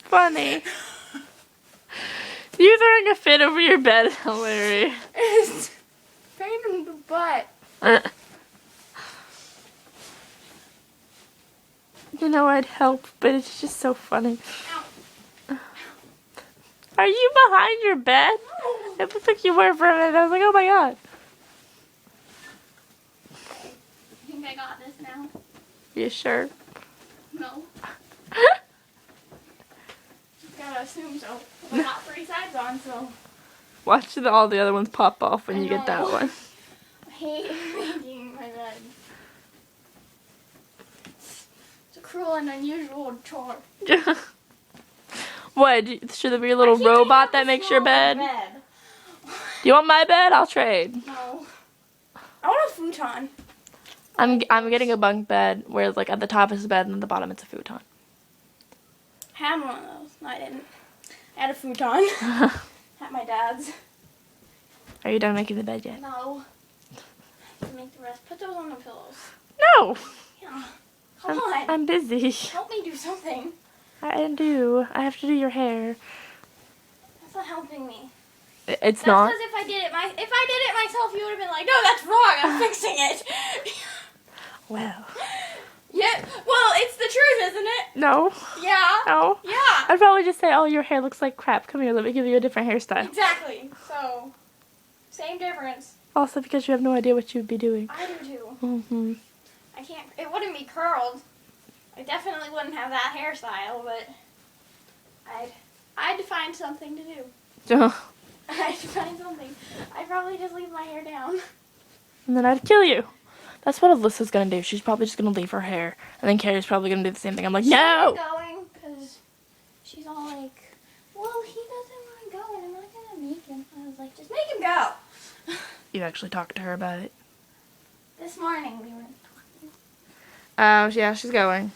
funny. You throwing a fit over your bed is hilarious. It's pain in the butt. You know, I'd help, but it's just so funny. Ow. Are you behind your bed? No. It looked like you were for a minute. I was like, oh my god. You think I got this now? You sure? No. Just gotta assume so. I got 3 sides on, so. Watch all the other ones pop off when I you get that know. one. I hate making my bed. It's a cruel and unusual chore. What? Should there be a little Why can't I robot have that a makes your smaller bed? Do you want my bed? I'll trade. No. I want a futon. I'm getting a bunk bed where like at the top is a bed and at the bottom it's a futon. I had one of those. No, I didn't. I had a futon at my dad's. Are you done making the bed yet? No. To make the rest. Put those on the pillows. No. Yeah. Come on. I'm busy. Help me do something. I do. I have to do your hair. That's not helping me. It's That's not. because if I did it myself, you would have been like, no, that's wrong. I'm fixing it. Well. Yeah. Well, it's the truth, isn't it? No. Yeah. No. Yeah. I'd probably just say, oh, your hair looks like crap. Come here, let me give you a different hairstyle. Exactly. So, same difference. Also because you have no idea what you'd be doing. I do too. Mm-hmm. I can't. It wouldn't be curled. I definitely wouldn't have that hairstyle, but I'd find something to do. I'd find something. I'd probably just leave my hair down. And then I'd kill you. That's what Alyssa's gonna do. She's probably just gonna leave her hair. And then Carrie's probably gonna do the same thing. I'm like, no! She's going, because she's all like, well, he doesn't want to go, and I'm not going to make him. I was like, just make him go. You actually talked to her about it. This morning we were talking. Yeah, she's going.